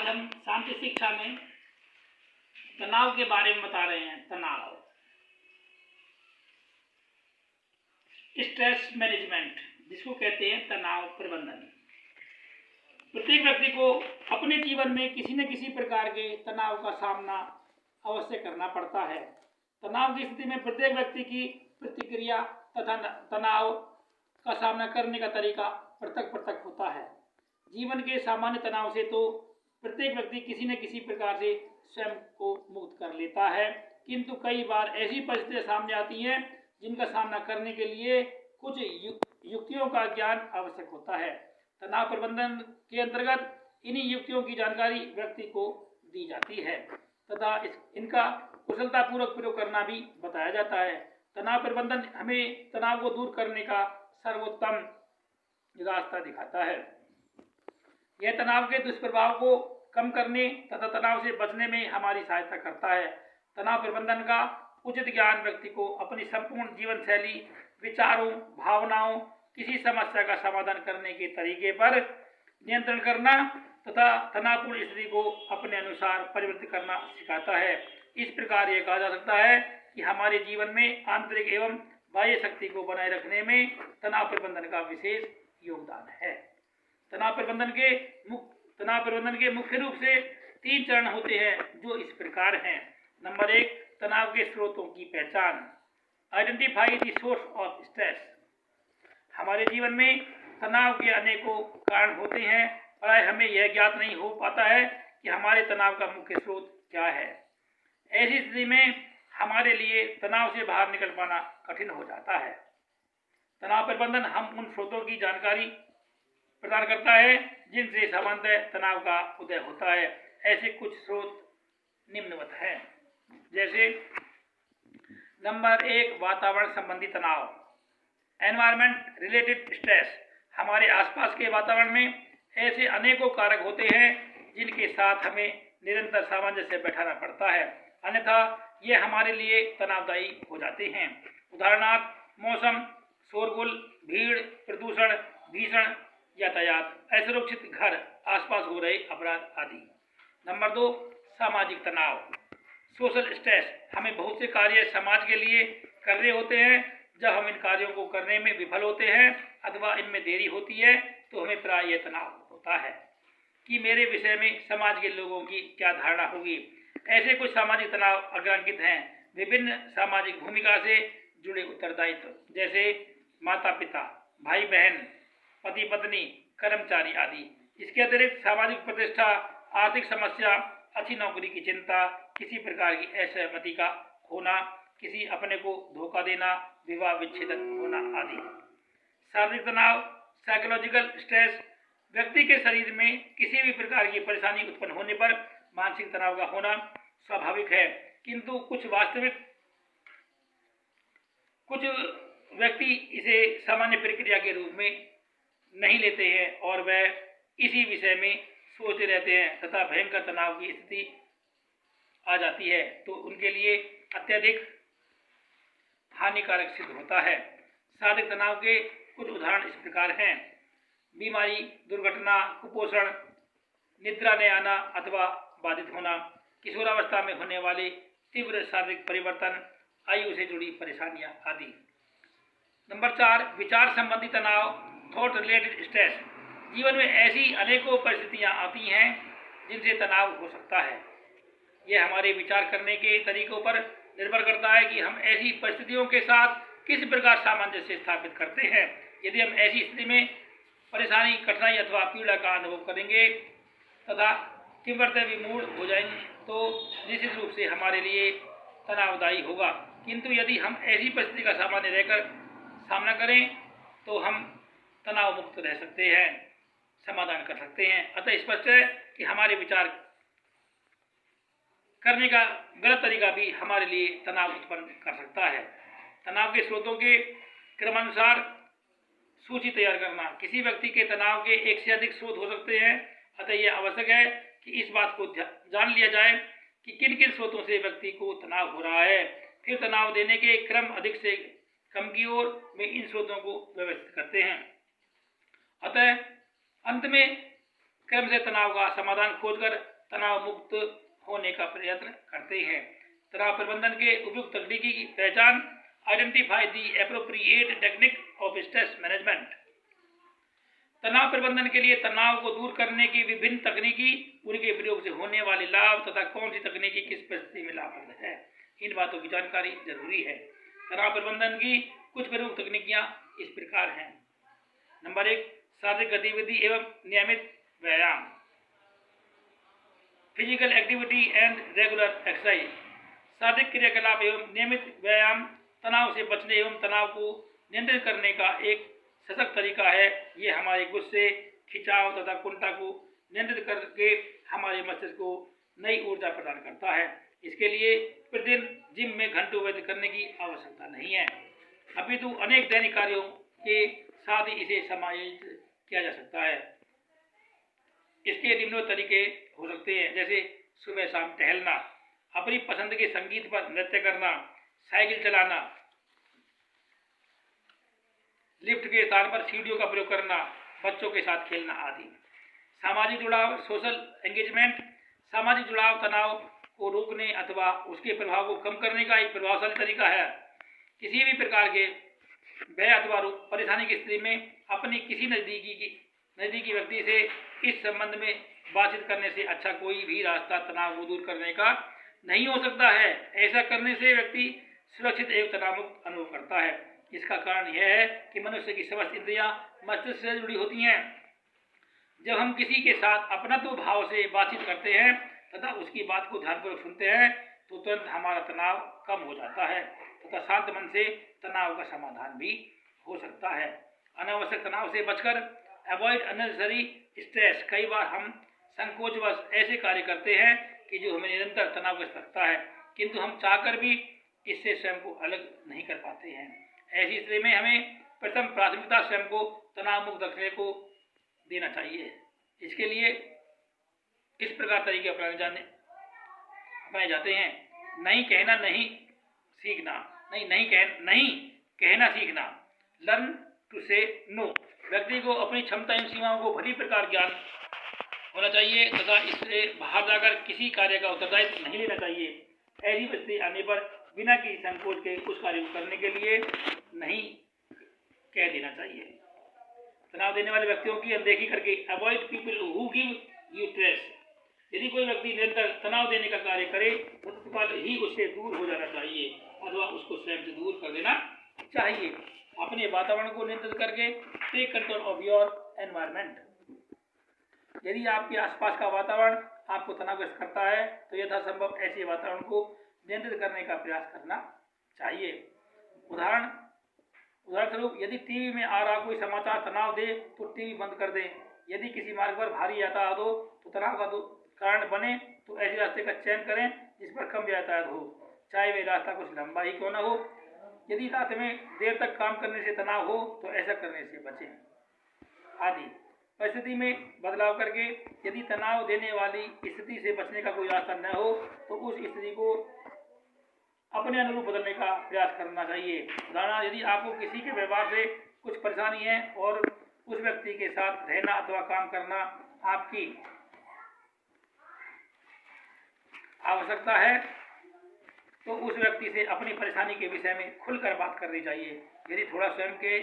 आज हम शांति शिक्षा में तनाव के बारे में बता रहे हैं। तनाव, स्ट्रेस मैनेजमेंट, जिसको कहते हैं तनाव प्रबंधन। प्रत्येक व्यक्ति को अपने जीवन में किसी न किसी प्रकार के तनाव का सामना अवश्य करना पड़ता है। तनाव की स्थिति में प्रत्येक व्यक्ति की प्रतिक्रिया तथा तनाव का सामना करने का तरीका पृथक पृथक होता है। जीवन के सामान्य तनाव से तो प्रत्येक व्यक्ति किसी न किसी प्रकार से स्वयं को मुक्त कर लेता है, किंतु कई बार ऐसी परिस्थितियां सामने आती हैं जिनका सामना करने के लिए कुछ युक्तियों का ज्ञान आवश्यक होता है। तनाव प्रबंधन के अंतर्गत इन्हीं युक्तियों की जानकारी व्यक्ति को दी जाती है तथा इनका कुशलतापूर्वक प्रयोग करना भी बताया जाता है। तनाव प्रबंधन हमें तनाव को दूर करने का सर्वोत्तम रास्ता दिखाता है। यह तनाव के दुष्प्रभाव को कम करने तथा तनाव से बचने में हमारी सहायता करता है। तनाव प्रबंधन का उचित ज्ञान व्यक्ति को अपनी संपूर्ण जीवन शैली, विचारों, भावनाओं, किसी समस्या का समाधान करने के तरीके पर नियंत्रण करना तथा तनावपूर्ण स्थिति को अपने अनुसार परिवर्तित करना सिखाता है। इस प्रकार यह कहा जा सकता है कि हमारे जीवन में आंतरिक एवं बाह्य शक्ति को बनाए रखने में तनाव प्रबंधन का विशेष योगदान है। तनाव प्रबंधन के मुख्य रूप से 3 चरण होते हैं, जो इस प्रकार हैं। नंबर 1, तनाव के स्रोतों की पहचान। Identify the source of stress. हमारे जीवन में तनाव के अनेकों कारण होते हैं और हमें यह ज्ञात नहीं हो पाता है कि हमारे तनाव का मुख्य स्रोत क्या है। ऐसी स्थिति में हमारे लिए तनाव से बाहर निकल पाना कठिन हो जाता है। तनाव प्रबंधन हम उन स्रोतों की जानकारी प्रदान करता है जिनसे सामान्यतः तनाव का उदय होता है। ऐसे कुछ स्रोत निम्नवत हैं, जैसे नंबर 1, वातावरण संबंधी तनाव, एनवायरमेंट रिलेटेड स्ट्रेस। हमारे आसपास के वातावरण में ऐसे अनेकों कारक होते हैं जिनके साथ हमें निरंतर सामंजस्य से बैठाना पड़ता है, अन्यथा ये हमारे लिए तनावदायी हो जाते हैं। उदाहरणार्थ, मौसम, शोरगुल, भीड़, प्रदूषण, भीषण यातायात, असुरक्षित घर, आसपास हो रहे अपराध आदि। नंबर 2, सामाजिक तनाव, सोशल स्ट्रेस। हमें बहुत से कार्य समाज के लिए कर रहे होते हैं। जब हम इन कार्यों को करने में विफल होते हैं अथवा इनमें देरी होती है तो हमें प्राय यह तनाव होता है कि मेरे विषय में समाज के लोगों की क्या धारणा होगी। ऐसे कुछ सामाजिक तनाव अग्रांकित हैं। विभिन्न सामाजिक भूमिका से जुड़े उत्तरदायित्व, जैसे माता पिता, भाई बहन, पति पत्नी, कर्मचारी आदि। इसके अतिरिक्त सामाजिक प्रतिष्ठा, आर्थिक समस्या, अच्छी नौकरी की चिंता, किसी प्रकार की असहमति का होना, किसी अपने को धोखा देना, विवाह विच्छेदन होना आदि। शारीरिक तनाव, साइकोलॉजिकल स्ट्रेस। व्यक्ति के शरीर में किसी भी प्रकार की परेशानी उत्पन्न होने पर मानसिक तनाव का होना स्वाभाविक है, किंतु कुछ व्यक्ति इसे सामान्य प्रक्रिया के रूप में नहीं लेते हैं और वह इसी विषय में सोचते रहते हैं तथा भयंकर तनाव की स्थिति आ जाती है तो उनके लिए अत्यधिक हानिकारक सिद्ध होता है। शारीरिक तनाव के कुछ उदाहरण इस प्रकार हैं: बीमारी, दुर्घटना, कुपोषण, निद्रा न आना अथवा बाधित होना, किशोरावस्था में होने वाले तीव्र शारीरिक परिवर्तन, आयु से जुड़ी परेशानियां आदि। नंबर 4, विचार संबंधी तनाव, थॉट रिलेटेड स्ट्रेस। जीवन में ऐसी अनेकों परिस्थितियां आती हैं जिनसे तनाव हो सकता है। यह हमारे विचार करने के तरीकों पर निर्भर करता है कि हम ऐसी परिस्थितियों के साथ किस प्रकार सामंजस्य स्थापित करते हैं। यदि हम ऐसी स्थिति में परेशानी, कठिनाई अथवा पीड़ा का अनुभव करेंगे तथा तीव्रता विमूढ़ हो जाएंगे तो निश्चित रूप से हमारे लिए तनावदायी होगा, किंतु यदि हम ऐसी परिस्थिति का सामान्य रहकर सामना करें तो हम तनाव मुक्त रह सकते हैं, समाधान कर सकते हैं। अतः स्पष्ट है कि हमारे विचार करने का गलत तरीका भी हमारे लिए तनाव उत्पन्न कर सकता है। तनाव के स्रोतों के क्रमानुसार सूची तैयार करना। किसी व्यक्ति के तनाव के एक से अधिक स्रोत हो सकते हैं, अतः यह आवश्यक है कि इस बात को जान लिया जाए कि किन किन स्रोतों से व्यक्ति को तनाव हो रहा है। फिर तनाव देने के क्रम अधिक से कम की ओर में इन स्रोतों को व्यवस्थित करते हैं। अतः अंत में क्रम से तनाव का समाधान खोजकर तनाव मुक्त होने का प्रयत्न करते हैं। तनाव प्रबंधन के उपयुक्त तकनीकी की पहचान, identify the appropriate technique of stress management. तनाव प्रबंधन के लिए तनाव को दूर करने की विभिन्न तकनीकी, उनके प्रयोग से होने वाले लाभ तथा कौन सी तकनीकी किस परिस्थिति में लाभप्रद है, इन बातों की जानकारी जरूरी है। तनाव प्रबंधन की कुछ प्रमुख तकनीकियां इस प्रकार हैं। नंबर 1, शारीरिक गतिविधि एवं नियमित व्यायाम, physical activity and regular exercise. शारीरिक क्रियाकलाप एवं नियमित व्यायाम तनाव से बचने एवं तनाव को नियंत्रित करने का एक सशक्त तरीका है। ये हमारे गुस्से, खिंचाव तथा कुंठा को नियंत्रित करके हमारे मस्तिष्क को नई ऊर्जा प्रदान करता है। इसके लिए प्रतिदिन जिम में घंटों व्यतीत करने की आवश्यकता नहीं है, अपितु अनेक दैनिक कार्यों के साथ ही इसे समायोजित किया जा सकता है। इसके निम्न तरीके हो सकते हैं, जैसे सुबह शाम टहलना, अपनी पसंद के संगीत पर नृत्य करना, साइकिल चलाना, लिफ्ट के स्थान पर सीढ़ियों का प्रयोग करना, बच्चों के साथ खेलना आदि। सामाजिक जुड़ाव, सोशल एंगेजमेंट। सामाजिक जुड़ाव तनाव को रोकने अथवा उसके प्रभाव को कम करने का एक प्रभावशाली तरीका है। किसी भी प्रकार के भय अथवा परेशानी की स्थिति में अपनी किसी नजदीकी व्यक्ति से इस संबंध में बातचीत करने से अच्छा कोई भी रास्ता तनाव को दूर करने का नहीं हो सकता है। ऐसा करने से व्यक्ति सुरक्षित एवं तनावमुक्त अनुभव करता है। इसका कारण यह है कि मनुष्य की समस्त इंद्रियां मस्तिष्क से जुड़ी होती हैं। जब हम किसी के साथ अपनत्व भाव से बातचीत करते हैं तथा उसकी बात को ध्यानपूर्वक सुनते हैं तो तुरंत हमारा तनाव कम हो जाता है तथा शांत मन से तनाव का समाधान भी हो सकता है। अनावश्यक तनाव से बचकर, अवॉइड अननेसेसरी स्ट्रेस। कई बार हम संकोचवश ऐसे कार्य करते हैं कि जो हमें निरंतर तनावग्रस्त रखता है, किंतु हम चाहकर भी इससे स्वयं को अलग नहीं कर पाते हैं। ऐसी स्थिति में हमें प्रथम प्राथमिकता स्वयं को तनाव मुक्त रखने को देना चाहिए। इसके लिए किस प्रकार तरीके अपनाए जाते हैं। नहीं कहना सीखना। नहीं कहना सीखना। लर्न टू से नो। व्यक्ति को अपनी क्षमता एवं सीमाओं को भली प्रकार ज्ञान होना चाहिए तथा इससे बाहर जाकर किसी कार्य का उत्तरदायित्व नहीं लेना चाहिए। ऐसी परिस्थिति आने पर बिना किसी संकोच के उस कार्य को करने के लिए नहीं कह देना चाहिए। तनाव देने वाले व्यक्तियों की अनदेखी करके, avoid people who give you stress. यदि कोई व्यक्ति निरंतर तनाव देने का कार्य करे तो तत्काल ही उससे दूर हो जाना चाहिए अथवा उसको स्वयं से दूर कर देना चाहिए। अपने वातावरण को नियंत्रित करके take control of your environment. यदि आपके आसपास का वातावरण आपको तनावग्रस्त करता है तो यथासंभव ऐसे वातावरण को नियंत्रित करने का प्रयास करना चाहिए। उदाहरण स्वरूप, यदि टीवी में आ रहा कोई समाचार तनाव दे तो टीवी बंद कर दें। यदि किसी मार्ग पर भारी यातायात हो तो तनाव का कारण बने तो ऐसे रास्ते का चयन करें जिस पर कम यातायात हो, चाहे वे रास्ता कुछ लंबा ही क्यों न हो। यदि रात में देर तक काम करने से तनाव हो तो ऐसा करने से बचें आदि। परिस्थिति में बदलाव करके यदि तनाव देने वाली स्थिति से बचने का कोई रास्ता न हो तो उस स्थिति को अपने अनुरूप बदलने का प्रयास करना चाहिए। उदाहरण, यदि आपको किसी के व्यवहार से कुछ परेशानी है और उस व्यक्ति के साथ रहना अथवा काम करना आपकी आवश्यकता है तो उस व्यक्ति से अपनी परेशानी के विषय में खुलकर बात करनी चाहिए। यदि थोड़ा स्वयं के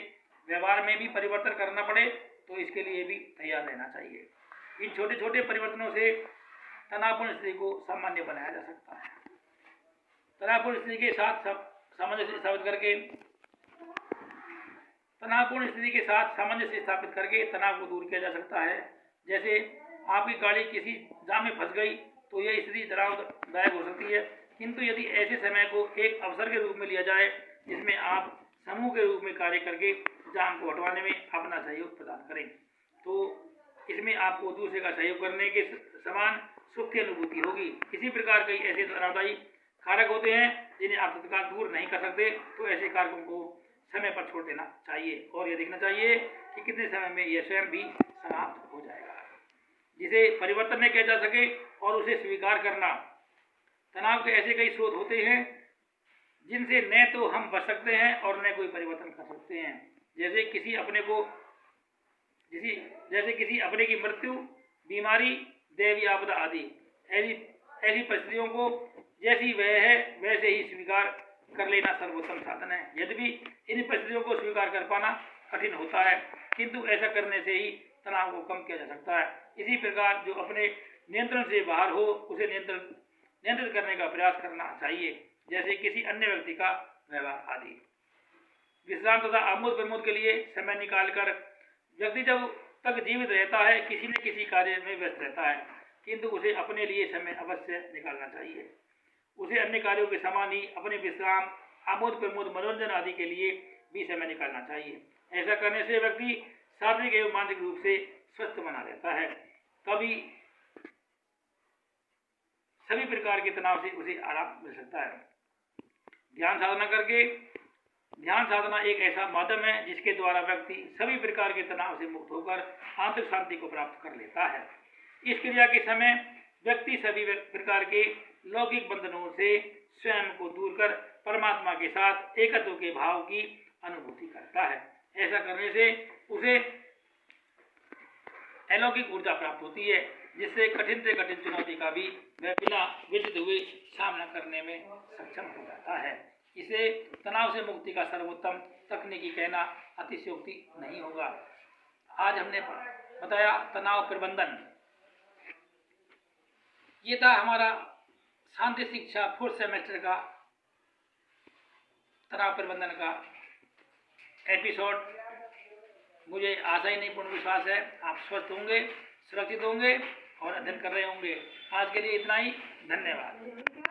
व्यवहार में भी परिवर्तन करना पड़े तो इसके लिए भी तैयार रहना चाहिए। इन छोटे छोटे परिवर्तनों से तनावपूर्ण स्थिति को सामान्य बनाया जा सकता है। तनावपूर्ण स्थिति के साथ सामंजस्य स्थापित करके तनाव को दूर किया जा सकता है। जैसे आपकी गाड़ी किसी जाम में फंस गई तो यह स्थिति तनावदायक हो सकती है, किंतु यदि ऐसे समय को एक अवसर के रूप में लिया जाए जिसमें आप समूह के रूप में कार्य करके जाम को हटवाने में अपना सहयोग प्रदान करें तो इसमें आपको दूसरे का सहयोग करने के समान सुख की अनुभूति होगी। इसी प्रकार कई ऐसे तनावदायी कारक होते हैं जिन्हें आप तत्काल दूर नहीं कर सकते तो ऐसे कारकों को समय पर छोड़ देना चाहिए और यह देखना चाहिए कि कितने समय में यह स्वयं भी समाप्त हो जाएगा, जिसे परिवर्तन न किया जा सके और उसे स्वीकार करना। तनाव के ऐसे कई स्रोत होते हैं जिनसे न तो हम बच सकते हैं और न कोई परिवर्तन कर सकते हैं, जैसे किसी अपने की मृत्यु, बीमारी, दैवीय आपदा आदि। ऐसी ऐसी परिस्थितियों को जैसी वह है वैसे ही स्वीकार कर लेना सर्वोत्तम साधन है। यद्यपि इन परिस्थितियों को स्वीकार कर पाना कठिन होता है, किंतु ऐसा करने से ही तनाव को कम किया जा सकता है। इसी प्रकार जो अपने नियंत्रण से बाहर हो उसे नियंत्रित करने का प्रयास करना चाहिए, जैसे किसी अन्य व्यक्ति का व्यवहार आदि। विश्राम तथा आमोद प्रमोद के लिए समय निकालकर व्यक्ति जब तक जीवित रहता है किसी न किसी कार्य में व्यस्त रहता है, किंतु उसे अपने लिए समय अवश्य निकालना चाहिए। उसे अन्य कार्यों के समान ही अपने विश्राम, आमोद प्रमोद, मनोरंजन आदि के लिए भी समय निकालना चाहिए। ऐसा करने से व्यक्ति शारीरिक एवं मानसिक रूप से स्वस्थ बना रहता है। तभी सभी प्रकार के तनाव से उसे आराम मिल सकता है। ध्यान साधना एक ऐसा माध्यम है जिसके द्वारा व्यक्ति सभी प्रकार के तनाव से मुक्त होकर आंतरिक शांति को प्राप्त कर लेता है। इस क्रिया के समय व्यक्ति सभी प्रकार के लौकिक बंधनों से स्वयं को दूर कर परमात्मा के साथ एकत्व के भाव की अनुभूति करता है। ऐसा करने से उसे अलौकिक ऊर्जा प्राप्त होती है, जिससे कठिन से कठिन चुनौती का भी वह बिना विचलित हुए सामना करने में सक्षम हो जाता है। इसे तनाव से मुक्ति का सर्वोत्तम तकनीकी कहना अतिशयोक्ति नहीं होगा। आज हमने बताया तनाव प्रबंधन। ये था हमारा शांति शिक्षा 4th सेमेस्टर का तनाव प्रबंधन का एपिसोड। मुझे आशा ही नहीं पूर्ण विश्वास है आप स्वस्थ होंगे, सुरक्षित होंगे और अध्ययन कर रहे होंगे। आज के लिए इतना ही। धन्यवाद।